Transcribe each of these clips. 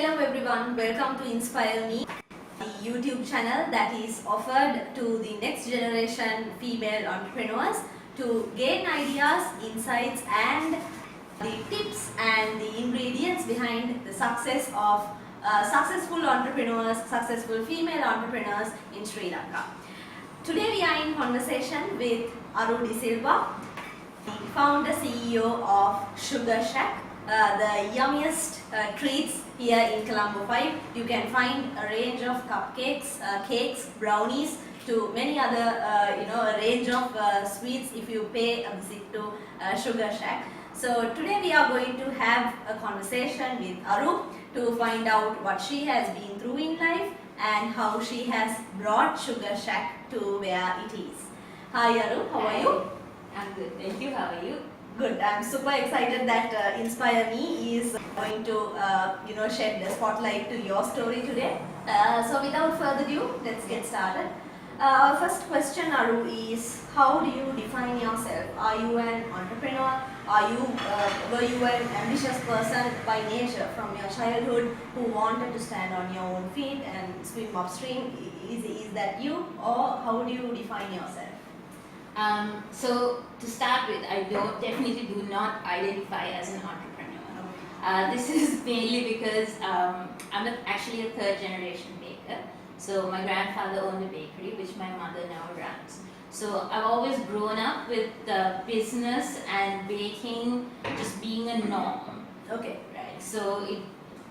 Hello everyone, welcome to Inspire Me, the YouTube channel that is offered to the next generation female entrepreneurs to gain ideas, insights and the tips and the ingredients behind the success of successful entrepreneurs, successful female entrepreneurs in Sri Lanka. Today we are in conversation with Aru De Silva, the founder CEO of Sugar Shack, the yummiest treats here in Colombo 5. You can find a range of cupcakes, cakes, brownies to many other, a range of sweets if you pay a visit to Sugar Shack. So today we are going to have a conversation with Aru to find out what she has been through in life and how she has brought Sugar Shack to where it is. Hi Aru, how are you? I'm good, thank you. How are you? Good. I'm super excited that Inspire Me is going to shed the spotlight to your story today. So without further ado, let's get started. Our first question, Aru, is how do you define yourself? Are you an entrepreneur? Were you an ambitious person by nature from your childhood who wanted to stand on your own feet and swim upstream? Is that you, or how do you define yourself? So to start with, I definitely do not identify as an entrepreneur. This is mainly because I'm actually a third generation baker. So my grandfather owned a bakery which my mother now runs. So I've always grown up with business and baking just being a norm. Okay. Right. So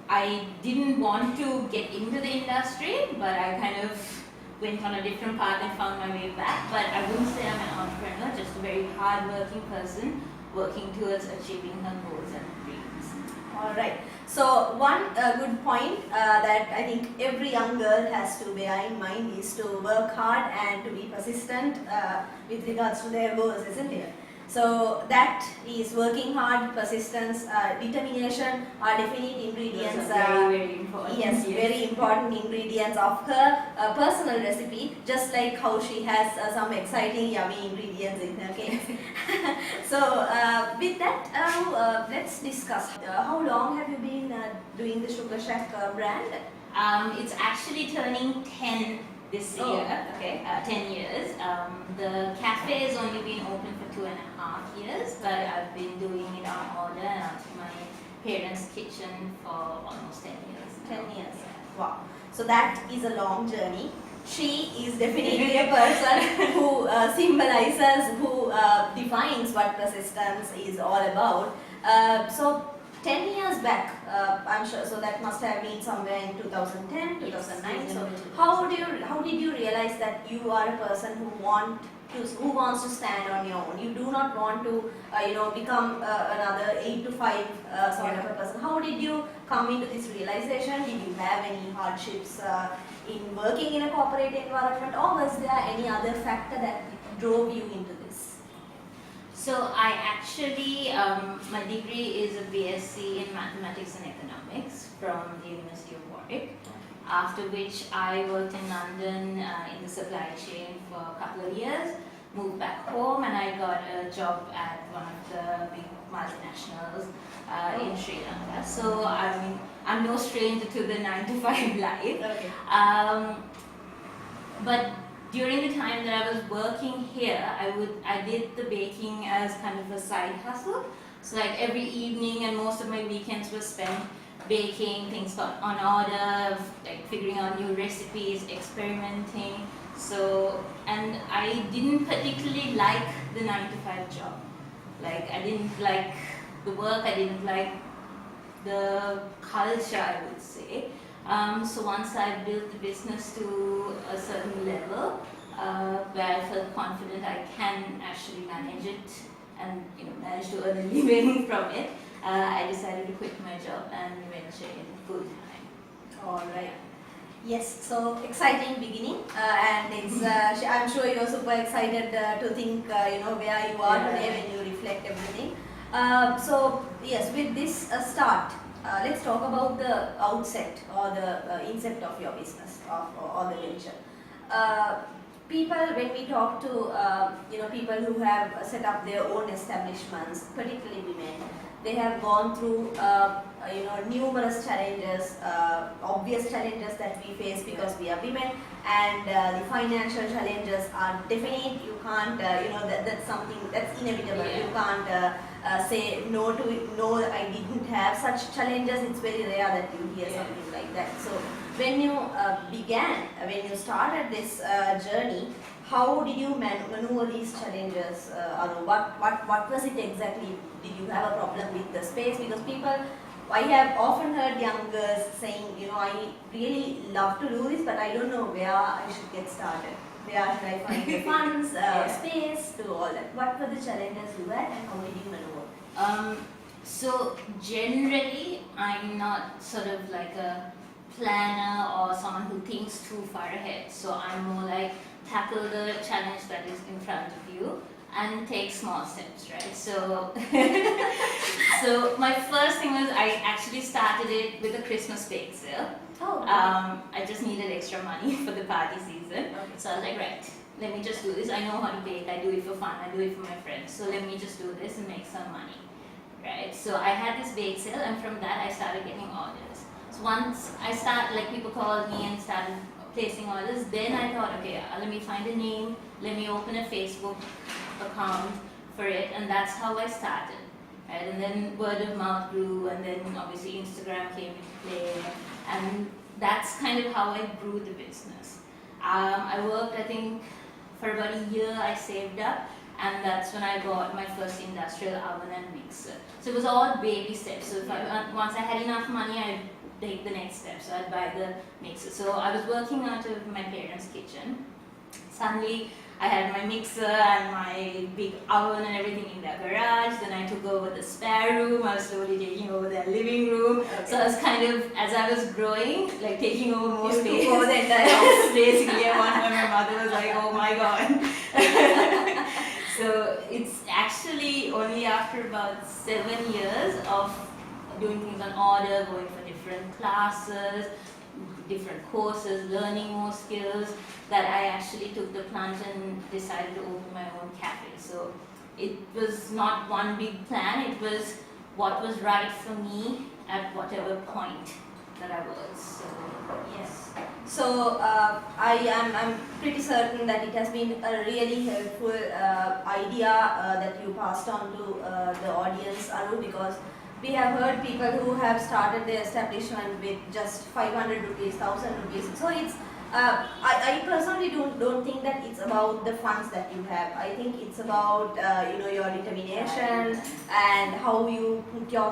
I didn't want to get into the industry, but I kind of went on a different path and found my way back. But I wouldn't say I'm an entrepreneur, just a very hard-working person working towards achieving her goals and dreams. Alright, so one good point that I think every young girl has to bear in mind is to work hard and to be persistent with regards to their goals, isn't it? So that is working hard, persistence, determination are definite ingredients. Very important. Yes, very important ingredients of her personal recipe. Just like how she has some exciting, yummy ingredients in her cake. So with that, let's discuss. How long have you been doing the Sugar Shack brand? It's actually turning 10 this year. Oh, okay. 10 years. The cafe has only been open for 2.5 years, but I've been doing it on order and out of my parents' kitchen for almost 10 years. 10 years. Wow. So that is a long journey. She is definitely a person who symbolizes, who defines what persistence is all about. So 10 years back, I'm sure, so that must have been somewhere in 2010, 2009. So how did you realize that you are a person who wants to stand on your own? You do not want to, become another 8 to 5 sort of a person. How did you come into this realization? Did you have any hardships in working in a corporate environment, or was there any other factor that drove you into this? So I actually, my degree is a BSc in Mathematics and Economics from the University of Warwick. After which I worked in London in the supply chain for a couple of years, moved back home, and I got a job at one of the big multinationals in Sri Lanka. So I mean, I'm no stranger to the 9 to 5 life. Okay. But during the time that I was working here, I did the baking as kind of a side hustle. So like every evening and most of my weekends were spent baking things on order, like figuring out new recipes, experimenting. So, and I didn't particularly like the 9 to 5 job. Like I didn't like the work, I didn't like the culture, I would say. So once I built the business to a certain level, where I felt confident I can actually manage it and manage to earn a living from it, I decided to quit my job and venture in full time. All right. Yes, so exciting beginning, and it's. I'm sure you're super excited to think, where you are today when you reflect everything. So yes, with this start, let's talk about the outset or the incept of your business or the venture. People, when we talk to people who have set up their own establishments, particularly women, they have gone through numerous challenges, obvious challenges that we face because we are women, and the financial challenges are definite. You can't, that's something that's inevitable. Yeah. You can't say no to it. No, I didn't have such challenges. It's very rare that you hear something like that. So when you when you started this journey, how did you maneuver these challenges, Aru? What was it exactly? Did you have a problem with the space? Because I have often heard young girls saying, I really love to do this, but I don't know where I should get started. Where should I find the funds, space, to all that? What were the challenges you had, and how did you maneuver? So generally, I'm not sort of like a planner or someone who thinks too far ahead. So I'm more like tackle the challenge that is in front of you and take small steps, right? So, so my first thing was I actually started it with a Christmas bake sale. Oh. I just needed extra money for the party season. Okay. So I was like, right, let me just do this. I know how to bake. I do it for fun. I do it for my friends. So let me just do this and make some money, right? So I had this bake sale, and from that I started getting orders. So once I started, like people called me and started placing orders, then I thought, okay, let me find a name, let me open a Facebook account for it, and that's how I started, right? And then word of mouth grew, and then obviously Instagram came into play, and that's kind of how I grew the business. I worked, I think, for about a year. I saved up, and that's when I bought my first industrial oven and mixer. So it was all baby steps. So if once I had enough money, I'd take the next step. So I'd buy the mixer. So I was working out of my parents' kitchen. Suddenly, I had my mixer and my big oven and everything in their garage. Then I took over the spare room. I was slowly taking over their living room. Okay. So I was kind of, as I was growing, like taking over more You space. took over the entire house. Basically, at one point my mother was like, oh my god. So it's actually only after about 7 years of doing things on order, going for different classes, different courses, learning more skills, that I actually took the plunge and decided to open my own cafe. So it was not one big plan, it was what was right for me at whatever point that I was. So Yes. So I'm pretty certain that it has been a really helpful idea that you passed on to the audience, Aru, because we have heard people who have started their establishment with just 500 rupees, 1000 rupees. So it's I personally don't think that it's about the funds that you have. I think it's about your determination and how you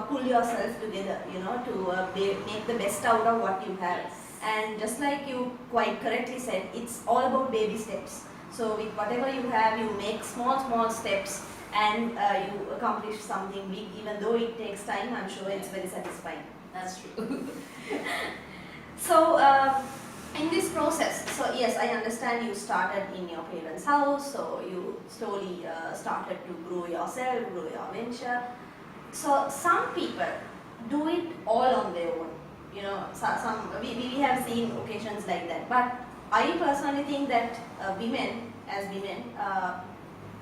pull yourself together, to make the best out of what you have. And just like you quite correctly said, it's all about baby steps. So with whatever you have, you make small steps, and you accomplish something big. Even though it takes time, I'm sure it's very satisfying. that's true. So in this process, so yes, I understand you started in your parents' house, so you slowly started to grow yourself, grow your venture. So some people do it all on their own. We have seen occasions like that. But I personally think that women,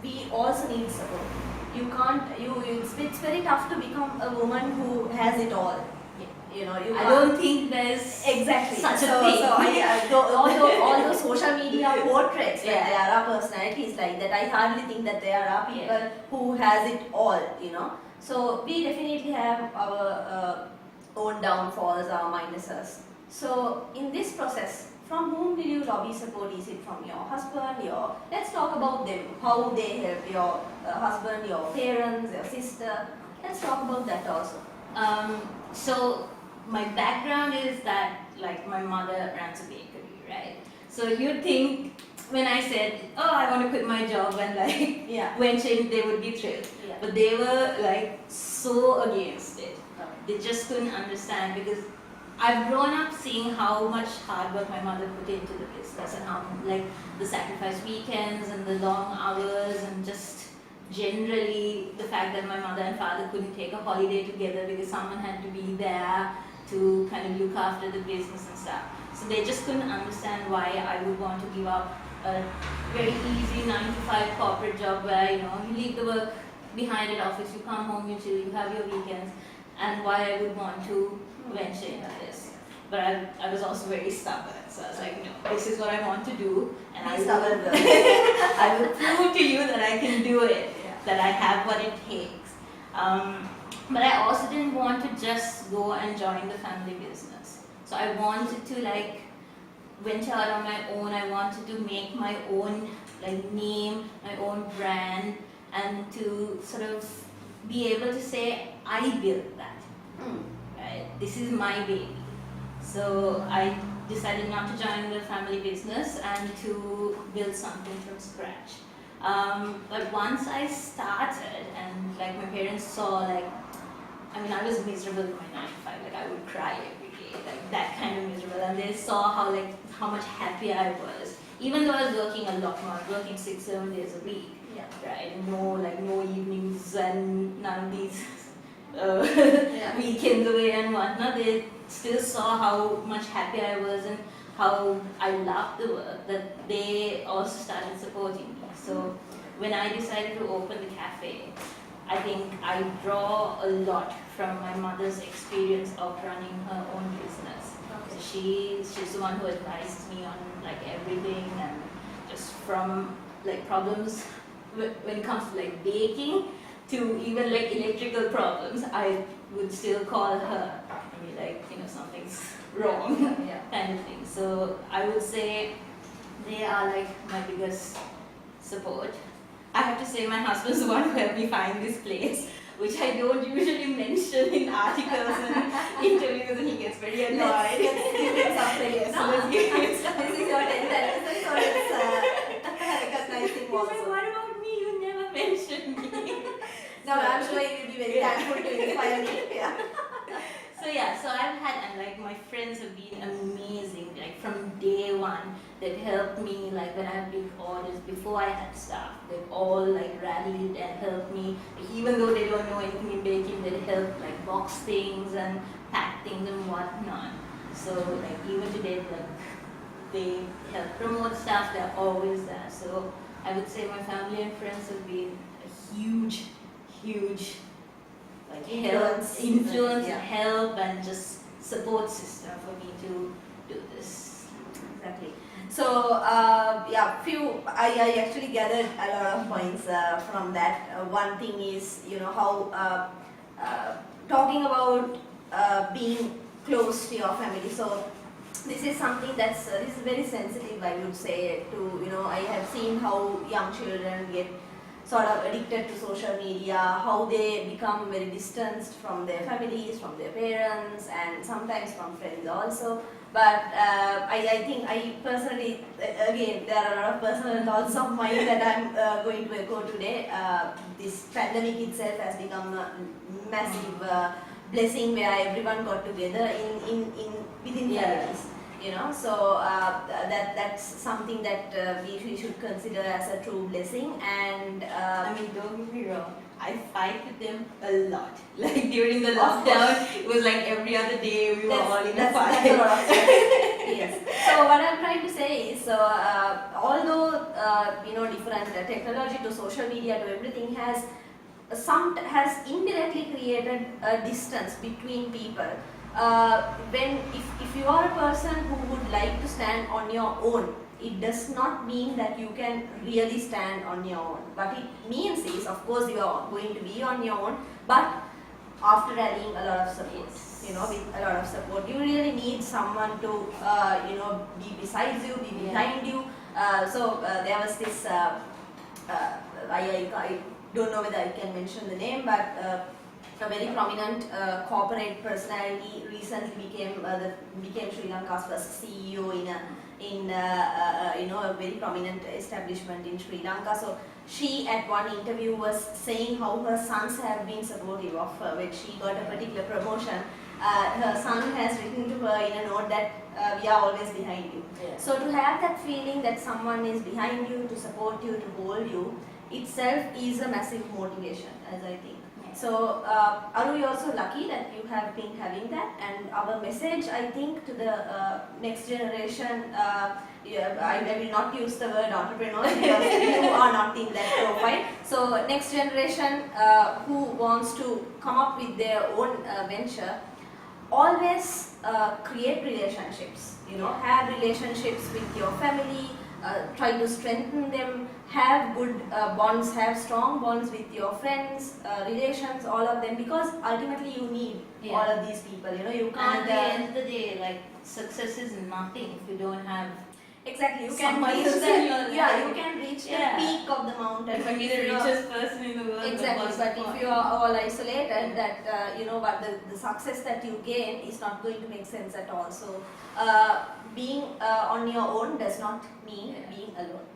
we also need support. You can't. It's very tough to become a woman who has it all. I don't think there's exactly such a thing. All those social media portraits, Yeah. there are personalities like that. I hardly think that there are people who has it all. So we definitely have our own downfalls, our minuses. So in this process, from whom will you lobby support? Is it from your husband? Let's talk about them. How they help your husband, your parents, your sister. Let's talk about that also. So my background is that, like, my mother runs a bakery, right? So you'd think when I said, oh, I want to quit my job and like Yeah. venture in, they would be thrilled. Yeah. But they were like so against it. They just couldn't understand, because I've grown up seeing how much hard work my mother put into the business, and how like the sacrifice weekends and the long hours, and just generally the fact that my mother and father couldn't take a holiday together because someone had to be there to kind of look after the business and stuff. So they just couldn't understand why I would want to give up a very easy 9-to-5 corporate job where you leave the work behind at office, you come home, you chill, you have your weekends. and why I would want to venture into this. But I was also very stubborn, so I was like, no, this is what I want to do, and I will prove to you that I can do it, that I have what it takes. But I also didn't want to just go and join the family business. So I wanted to like venture out on my own. I wanted to make my own like name, my own brand, and to sort of be able to say, I built that. Right? This is my baby. So I decided not to join the family business and to build something from scratch. But once I started, and like my parents saw, like, I mean, I was miserable in my 9 to 5, like I would cry every day, like that kind of miserable, and they saw how much happier I was, even though I was working a lot more, working 6-7 days a week, right? No evenings and none of these weekends away and whatnot. They still saw how much happier I was and how I loved the work, that they also started supporting me. So when I decided to open the cafe, I think I draw a lot from my mother's experience of running her own business. So she's the one who advised me on like everything, and just from like problems when it comes to like baking to even like electrical problems, I would still call her and be like, something's wrong, kind of thing. So I would say they are like my biggest support. I have to say my husband's the one who helped me find this place, which I don't usually mention in articles and interviews, and he gets very annoyed. Let's give him something. This is your 10th episode, so it's recognizing He's also. like, what about me? You never mentioned me. No, I'm sure he will be very thankful to inspire me. So I've had, and like my friends have been amazing, like from day one. They've helped me, like when I have big orders, before I had staff, they've all like rallied and helped me. Even though they don't know anything in baking, they'd help like box things and pack things and whatnot. So like even today, like they help promote stuff, they're always there. So I would say my family and friends have been a huge like influence, help, and just support system for me to do this. Exactly. So I actually gathered a lot of points from that. One thing is, how talking about being close to your family. So this is something this is very sensitive, I would say. I have seen how young children get sort of addicted to social media, how they become very distanced from their families, from their parents, and sometimes from friends also. But I think I personally, again, there are a lot of personal thoughts of mine that I'm going to echo today. This pandemic itself has become a massive blessing where everyone got together within families. So that's something that we should consider as a true blessing. And I mean, don't get me wrong, I fight with them a lot. Like during the lockdown, it was like every other day we were all in a fight. That's a lot of stress. Yes. So what I'm trying to say is, although different technology to social media to everything has indirectly created a distance between people. If you are a person who would like to stand on your own, it does not mean that you can really stand on your own. What it means is, of course, you are going to be on your own, but after rallying a lot of support, with a lot of support, you really need someone to, be besides you, be behind you. There was this, I don't know whether I can mention the name, but a very prominent corporate personality recently became Sri Lanka's first CEO in a very prominent establishment in Sri Lanka. So she at one interview was saying how her sons have been supportive of her when she got a particular promotion. Her son has written to her in a note that we are always behind you. Yeah. So to have that feeling that someone is behind you, to support you, to hold you, itself is a massive motivation, as I think. So Aru, you're also lucky that you have been having that, and our message, I think, to the next generation, I will not use the word entrepreneur because you are not in that profile. So next generation who wants to come up with their own venture, always create relationships, have relationships with your family, try to strengthen them, have good bonds, have strong bonds with your friends, relations, all of them, because ultimately you need all of these people, you And can't. at the end of the day, like, success is nothing if you don't have. Exactly, you can Somebody reach else the, than you. you can reach the Yeah. peak of the mountain. If I be the If you are- richest person in the world, Exactly, what's but the if point? you are all isolated, that but the success that you gain is not going to make sense at all. So being on your own does not mean being alone.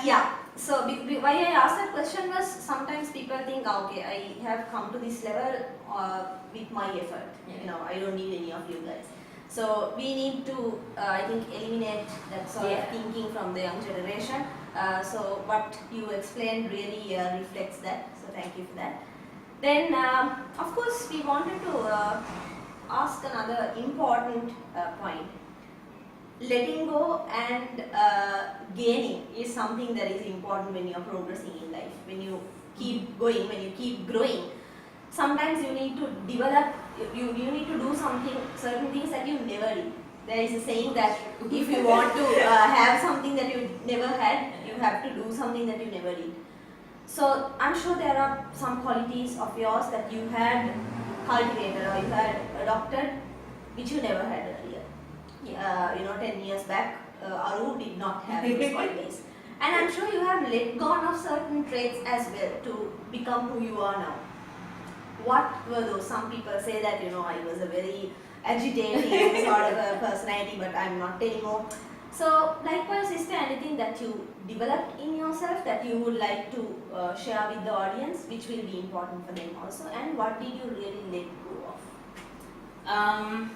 Yeah. So why I asked that question was, sometimes people think, okay, I have come to this level with my effort. I don't need any of you guys. So we need to, I think, eliminate that sort of thinking from the young generation. So what you explained really reflects that. So thank you for that. Then, of course, we wanted to ask another important point. Letting go and gaining is something that is important when you are progressing in life. When you keep going, when you keep growing, sometimes you need to develop, you need to do certain things that you never did. There is a saying that if you want to have something that you never had, you have to do something that you never did. So I'm sure there are some qualities of yours that you had cultivated or you had adopted which you never had earlier. 10 years back, Aru did not have those qualities. And I'm sure you have let go of certain traits as well to become who you are now. What were those? Some people say that, I was a very agitating sort of a personality, but I'm not anymore. So likewise, is there anything that you developed in yourself that you would like to share with the audience, which will be important for them also, and what did you really let go of?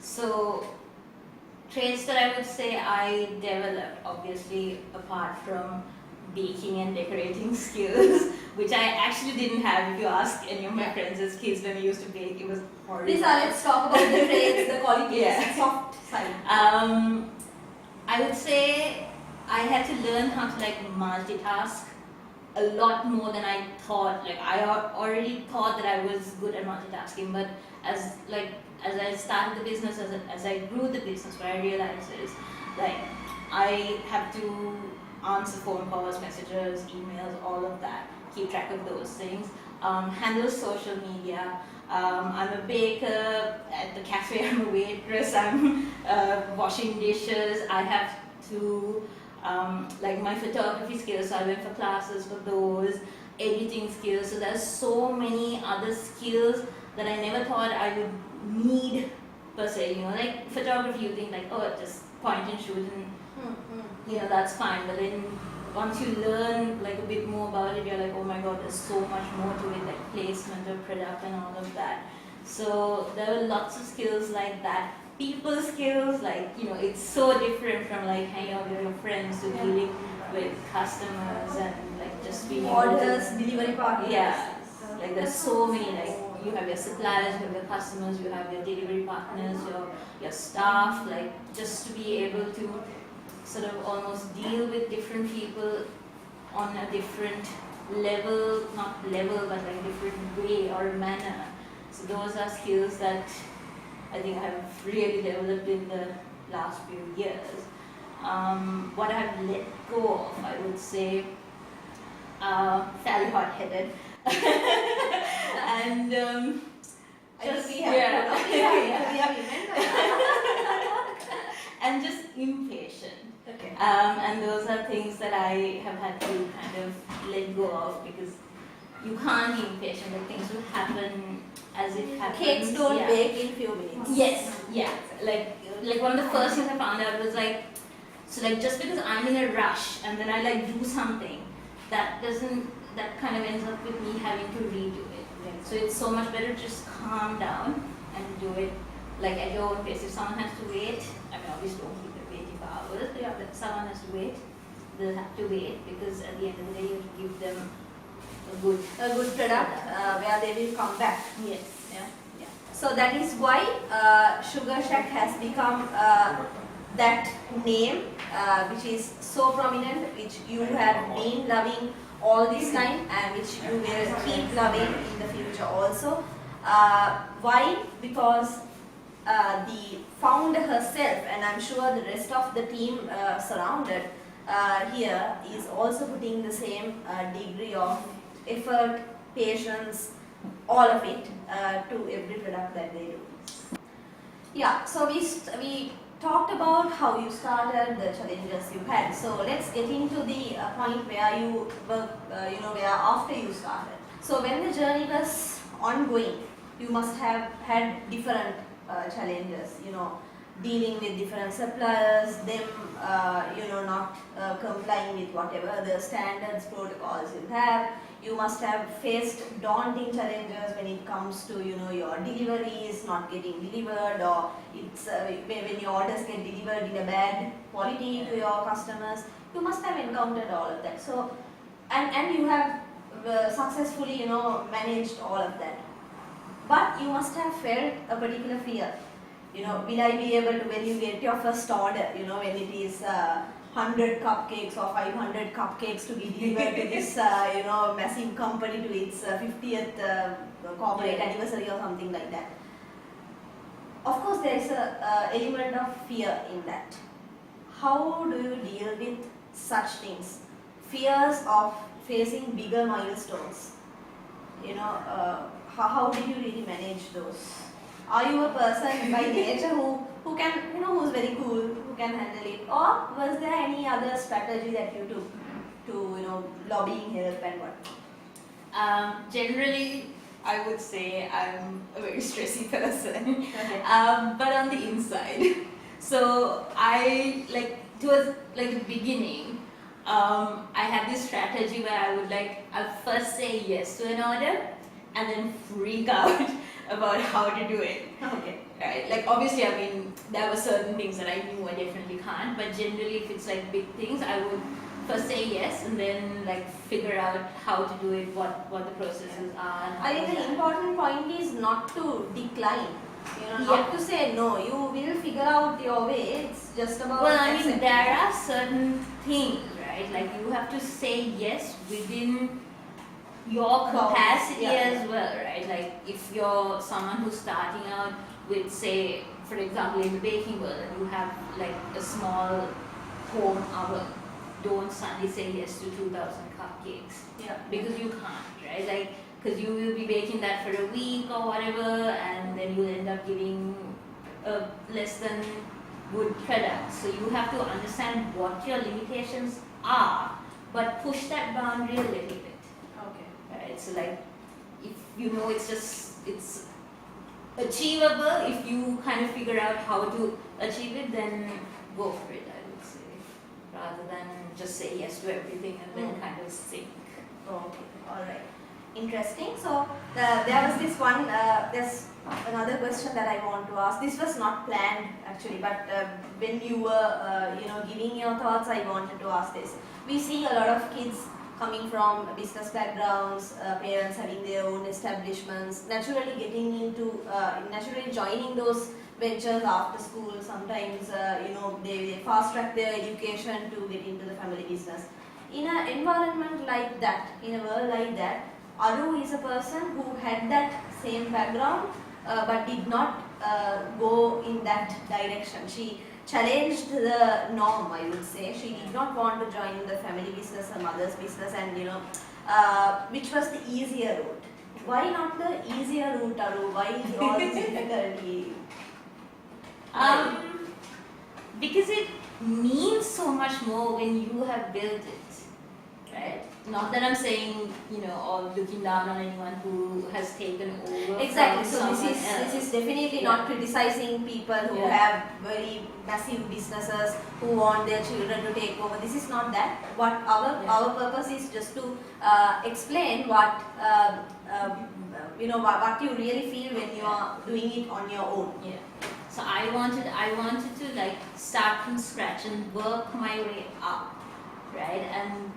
So traits that I would say I developed, obviously, apart from baking and decorating skills, which I actually didn't have. If you ask any of my friends as kids when we used to bake, it was horrible. Lisa, let's talk about the traits, the qualities, soft side. I would say I had to learn how to multitask a lot more than I thought. I already thought that I was good at multitasking, but as I started the business, as I grew the business, what I realized is I have to answer phone calls, messages, emails, all of that, keep track of those things, handle social media. I'm a baker, at the cafe I'm a waitress, I'm washing dishes, I have to, my photography skills, so I went for classes for those, editing skills, so there's so many other skills that I never thought I would need per se, like photography you think just point and shoot and that's fine, but then once you learn a bit more about it, you're like, oh my god, there's so much more to it, like placement of product and all of that. So there were lots of skills like that. People skills, it's so different from hanging out with your friends to dealing with customers and just being orders, delivery partners. Yeah, there's so many, you have your suppliers, you have your customers, you have your delivery partners, your staff, just to be able to sort of almost deal with different people on a different level, not level, but different way or manner. So those are skills that I think I have really developed in the last few years. What I've let go of, I would say, fairly hot-headed. And and just impatient. Okay. And those are things that I have had to kind of let go of, because you can't be impatient. Things will happen as it happens. Cakes don't bake in few minutes. Yes, yeah. One of the first things I found out was just because I'm in a rush and then I do something, that kind of ends up with me having to redo it. So it's so much better to just calm down and do it at your own pace. If someone has to wait, I mean obviously don't keep it waiting for hours, but if someone has to wait, they'll have to wait, because at the end of the day you have to give them a good product where they will come back. Yes. Yeah. So that is why Sugar Shack has become that name which is so prominent, which you have been loving all this time and which you will keep loving in the future also. Why? Because the founder herself, and I'm sure the rest of the team surrounded here, is also putting the same degree of effort, patience, all of it to every product that they do. Yeah, so we talked about how you started, the challenges you had. So let's get into the point where you were, where after you started. So when the journey was ongoing, you must have had different challenges, dealing with different suppliers, them, not complying with whatever the standards, protocols you have. You must have faced daunting challenges when it comes to, your deliveries not getting delivered, or it's when your orders get delivered in a bad quality to your customers. You must have encountered all of that. So, and you have successfully, managed all of that. But you must have felt a particular fear. Will I be able to, when you get your first order, when it is 100 cupcakes or 500 cupcakes to be delivered to this, massive company to its 50th corporate anniversary or something like that. Of course, there is a element of fear in that. How do you deal with such things? Fears of facing bigger milestones. How did you really manage those? Are you a person by nature who can, who's very cool, who can handle it? Or was there any other strategy that you took to, lobbying help and what? Generally, I would say I'm a very stressy person, Okay. but on the inside. So I, towards the beginning, I had this strategy where I'll first say yes to an order and then freak out about how to do it. Okay. Right? Obviously, there were certain things that I knew I definitely can't, but generally if it's big things, I would first say yes and then figure out how to do it, what the processes are. And I think the important point is not to decline. Not to say no. You will figure out your way. It's just about. Well, there are certain things, right? You have to say yes within your capacity as well, right? If you're someone who's starting out with, say, for example, in the baking world, and you have a small home oven, don't suddenly say yes to 2,000 cupcakes. Yeah. Because you can't, right? Because you will be baking that for a week or whatever, and then you'll end up giving a less than good product. So you have to understand what your limitations are, but push that boundary a little bit. Right, so if it's achievable, if you kind of figure out how to achieve it, then go for it, I would say, rather than just say yes to everything and then kind of sink. Okay, alright. Interesting. So there was this one, there's another question that I want to ask. This was not planned actually, but when you were giving your thoughts, I wanted to ask this. We see a lot of kids coming from business backgrounds, parents having their own establishments, naturally joining those ventures after school. Sometimes, they fast track their education to get into the family business. In an environment like that, in a world like that, Aru is a person who had that same background, but did not go in that direction. She challenged the norm, I would say. She did not want to join the family business, her mother's business, and which was the easier route. Why not the easier route, Aru? Why all this difficulty? Because it means so much more when you have built it, right? Not that I'm saying, or looking down on anyone who has taken over. Exactly. So this is definitely not criticizing people who have very massive businesses who want their children to take over. This is not that. What our purpose is just to explain what what you really feel when you are doing it on your own. Yeah. So I wanted to start from scratch and work my way up. right? And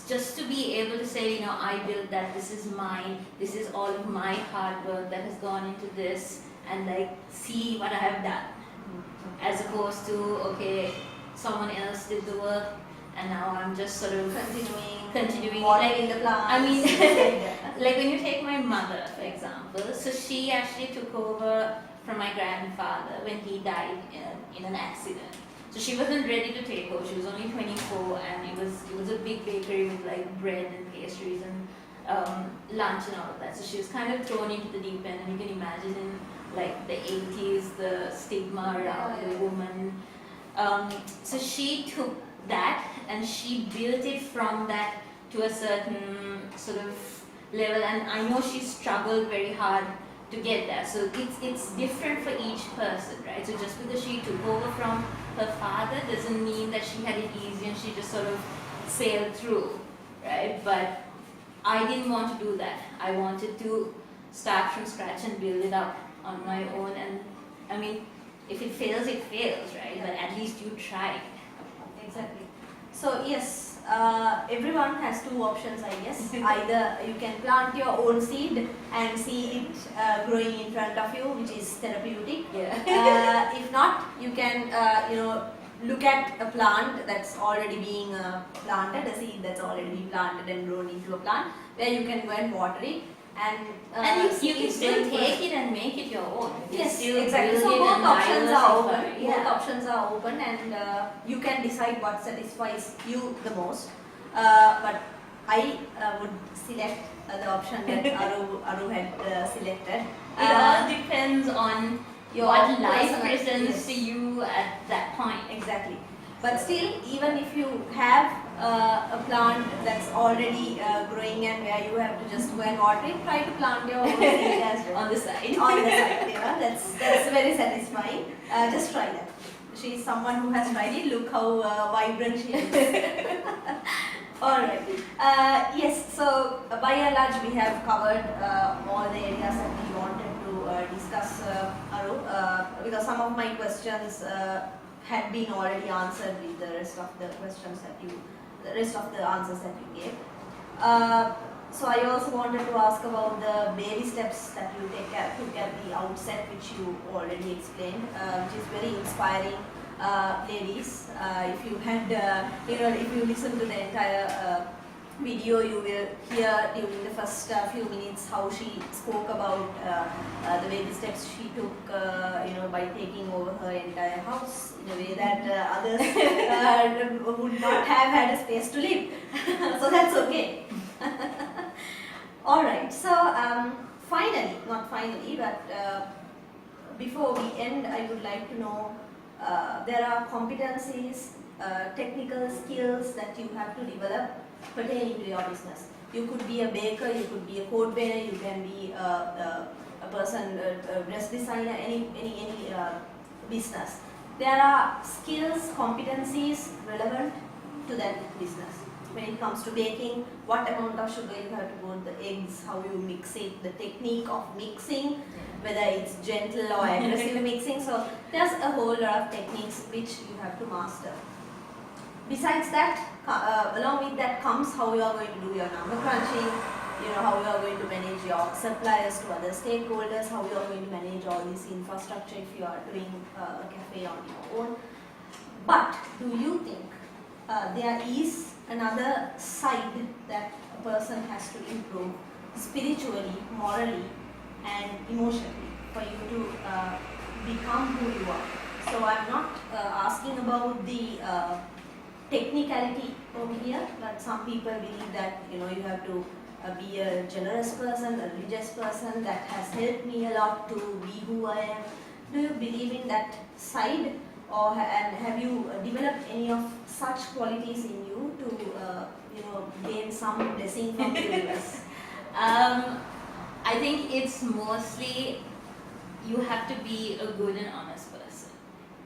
just to be able to say, I built that, this is mine, this is all of my hard work that has gone into this, and like see what I have done, as opposed to, okay, someone else did the work and now I'm just sort of continuing watering the plants. I mean, like when you take my mother, for example, so she actually took over from my grandfather when he died in an accident. So she wasn't ready to take over. She was only 24, and it was a big bakery with like bread and pastries and lunch and all of that. So she was kind of thrown into the deep end, and you can imagine in like the 80s, the stigma around the woman. So she took that and she built it from that to a certain sort of level, and I know she struggled very hard to get there. So it's different for each person, right? So just because she took over from her father doesn't mean that she had it easy and she just sort of sailed through, right? But I didn't want to do that. I wanted to start from scratch and build it up on my own. And I mean, if it fails, it fails, right? But at least you tried. Exactly. So yes, everyone has two options, I guess. Either you can plant your own seed and see it growing in front of you, which is therapeutic. Yeah. If not, you can look at a plant that's already being planted, a seed that's already been planted and grown into a plant, where you can go and water it. And you can still take it and make it your own. Yes, still exactly. build So it both and options are open. diversify. Yeah. Both options are open, and you can decide what satisfies you the most. But I would select the option that Aru had selected. It all depends on your what life personal- presents yes. to you at that point. Exactly. But still, even if you have a plant that's already growing and where you have to just go and water it, try to plant your own seed as well. On the side. On the side, that's very satisfying. Just try that. She is someone who has tried it. Look how vibrant she is. Alright. Yes, so by and large we have covered all the areas that we wanted to discuss, Aru, because some of my questions had been already answered with the rest of the questions that the rest of the answers that you gave. So I also wanted to ask about the baby steps that you took at the outset, which you already explained, which is very inspiring. Ladies, if you had, if you listen to the entire video, you will hear during the first few minutes how she spoke about the baby steps she took, by taking over her entire house in a way that others would not have had a space to live. So that's okay. Alright, so finally, not finally, but before we end, I would like to know, there are competencies, technical skills that you have to develop pertaining to your business. You could be a baker, you could be a code bearer, you can be a person, a dress designer, any business. There are skills, competencies relevant to that business. When it comes to baking, what amount of sugar you have to put, the eggs, how you mix it, the technique of mixing, whether it's gentle or aggressive mixing. So there's a whole lot of techniques which you have to master. Besides that, along with that comes how you are going to do your number crunching, how you are going to manage your suppliers to other stakeholders, how you are going to manage all this infrastructure if you are doing a cafe on your own. But do you think there is another side that a person has to improve spiritually, morally, and emotionally for you to become who you are? So I'm not asking about the technicality over here, but some people believe that you have to be a generous person, a religious person. That has helped me a lot to be who I am. Do you believe in that side, or have you developed any of such qualities in you to gain some blessing from the universe? I think it's mostly you have to be a good and honest person,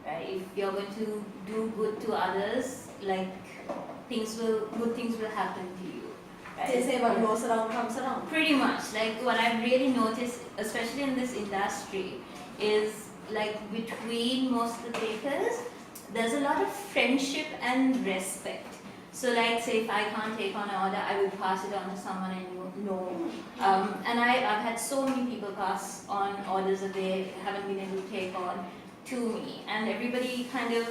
right? If you're going to do good to others, like good things will happen to you. Right? They say what goes around comes around. Pretty much. Like what I've really noticed, especially in this industry, is like between most of the bakers, there's a lot of friendship and respect. So like say if I can't take on an order, I will pass it on to someone I know. And I've had so many people pass on orders that they haven't been able to take on to me. And everybody kind of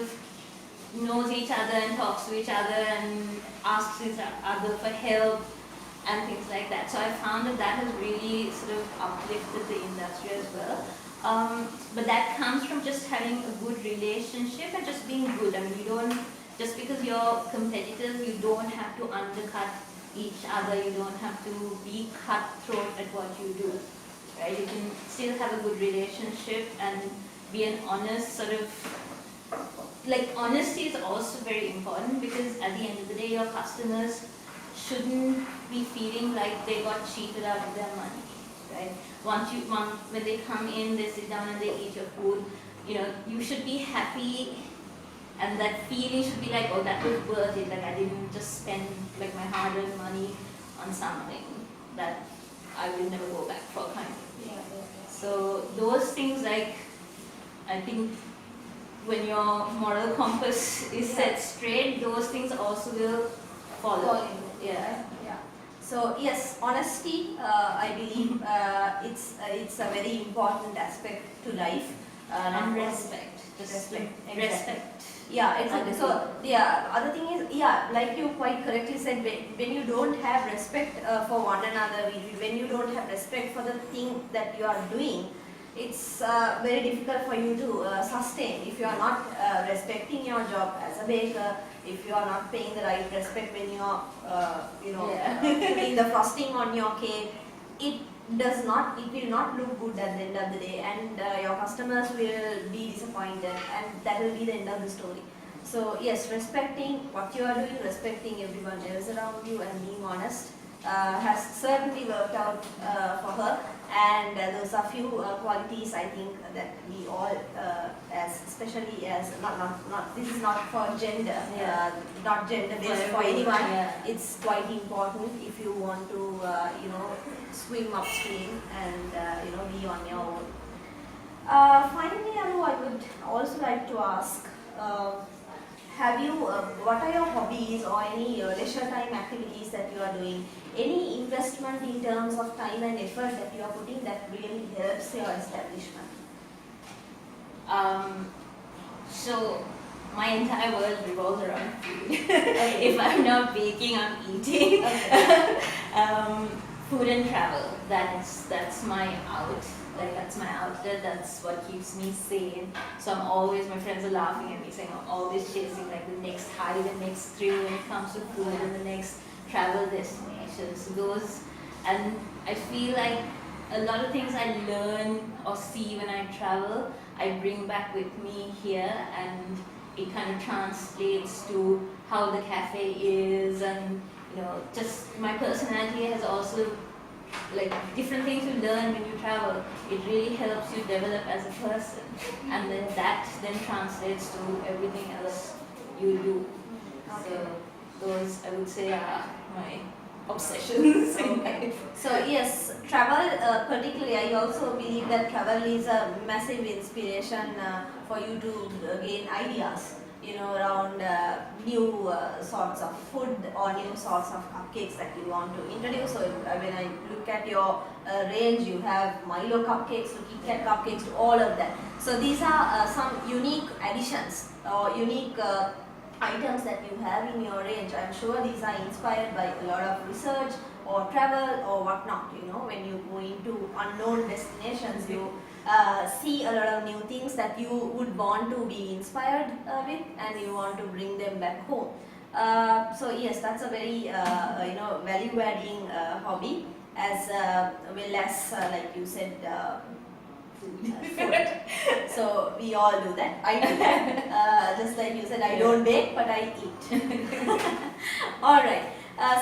knows each other and talks to each other and asks each other for help and things like that. So I found that that has really sort of uplifted the industry as well. But that comes from just having a good relationship and just being good. I mean, you don't, just because you're competitors, you don't have to undercut each other, you don't have to be cutthroat at what you do, right? You can still have a good relationship and be an honest sort of, like honesty is also very important, because at the end of the day, your customers shouldn't be feeling like they got cheated out of their money, right? When they come in, they sit down and they eat your food, you know, you should be happy, and that feeling should be like, oh, that was worth it, like I didn't just spend like my hard-earned money on something that I will never go back for, kind of thing. So those things, like, I think when your moral compass is set straight, those things also will follow. Yeah. So yes, honesty, I believe it's a very important aspect to life. And respect. Just respect. Yeah, exactly. So yeah, other thing is, yeah, like you quite correctly said, when you don't have respect for one another, when you don't have respect for the thing that you are doing, it's very difficult for you to sustain. If you are not respecting your job as a baker, if you are not paying the right respect when you are, putting the frosting on your cake, it will not look good at the end of the day, and your customers will be disappointed, and that will be the end of the story. So yes, respecting what you are doing, respecting everyone else around you, and being honest has certainly worked out for her. And those are few qualities I think that we all, especially as not this is not for gender, not gender based for anyone. It's quite important if you want to swim upstream and be on your own. Finally, Aru, I would also like to ask, what are your hobbies or any leisure time activities that you are doing? Any investment in terms of time and effort that you are putting that really helps your establishment? So my entire world revolves around food. If I'm not baking, I'm eating. Food and travel. That's my out. Like that's my outlet. That's what keeps me sane. So I'm always, my friends are laughing at me saying I'm always chasing like the next high, the next thrill when it comes to food, and the next travel destinations. Those, and I feel like a lot of things I learn or see when I travel, I bring back with me here, and it kind of translates to how the cafe is, and just my personality has also, like, different things you learn when you travel. It really helps you develop as a person, and then that then translates to everything else you do. So those, I would say, are my obsessions in life. So yes, travel, particularly I also believe that travel is a massive inspiration for you to gain ideas, around new sorts of food or new sorts of cupcakes that you want to introduce. So when I look at your range, you have Milo cupcakes to Kit Kat cupcakes to all of that. So these are some unique additions or unique items that you have in your range. I'm sure these are inspired by a lot of research or travel or whatnot. When you go into unknown destinations, you see a lot of new things that you would want to be inspired with, and you want to bring them back home. So yes, that's a very value-adding hobby, as well as like you said, food. So we all do that. I do that. Just like you said, I don't bake, but I eat. All right.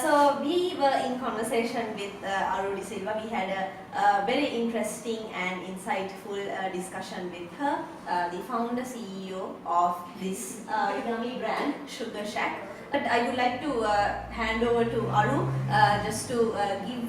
So we were in conversation with Aru De Silva. We had a very interesting and insightful discussion with her, the founder CEO of this yummy brand, Sugar Shack. But I would like to hand over to Aru just to give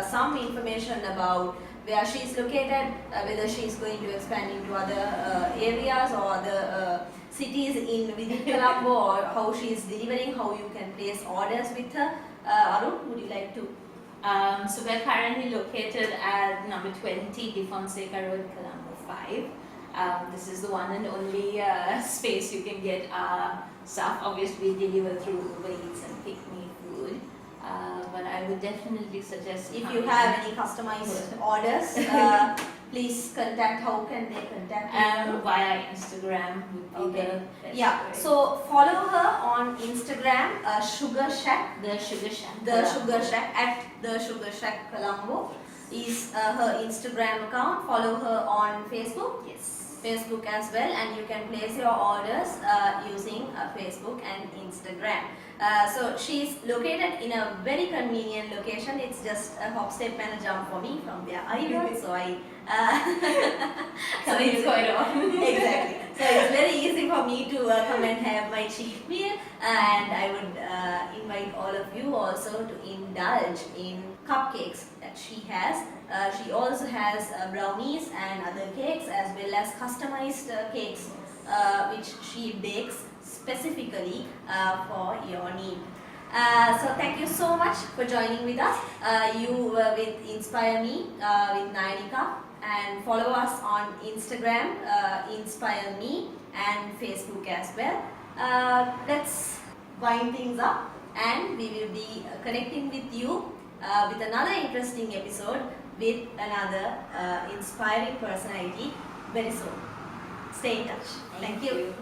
some information about where she is located, whether she is going to expand into other areas or other cities within Colombo, or how she is delivering, how you can place orders with her. Aru, would you like to? So we're currently located at number 20 De Fonseca Road, Colombo 5. This is the one and only space you can get stuff. Obviously, we deliver through Uber Eats and Pick Me Food. But I would definitely suggest if you have any customized orders, please contact. How can they contact you? Via Instagram would be the best Yeah, way. so follow her on Instagram, Sugar Shack. The Sugar Shack. The Sugar Shack, at the Sugar Shack Colombo is her Instagram account. Follow her on Facebook. Yes. Facebook as well, and you can place your orders using Facebook and Instagram. So she's located in a very convenient location. It's just a hop, step and a jump for me from where I work. So I So it's quite on. exactly. So it's very easy for me to come and have my cheap meal, and I would invite all of you also to indulge in cupcakes that she has. She also has brownies and other cakes, as well as customized cakes which she bakes specifically for your need. So thank you so much for joining with us. You were with Inspire Me with Nayanika, and follow us on Instagram, Inspire Me, and Facebook as well. Let's wind things up, and we will be connecting with you with another interesting episode with another inspiring personality very soon. Stay in touch. Thank you.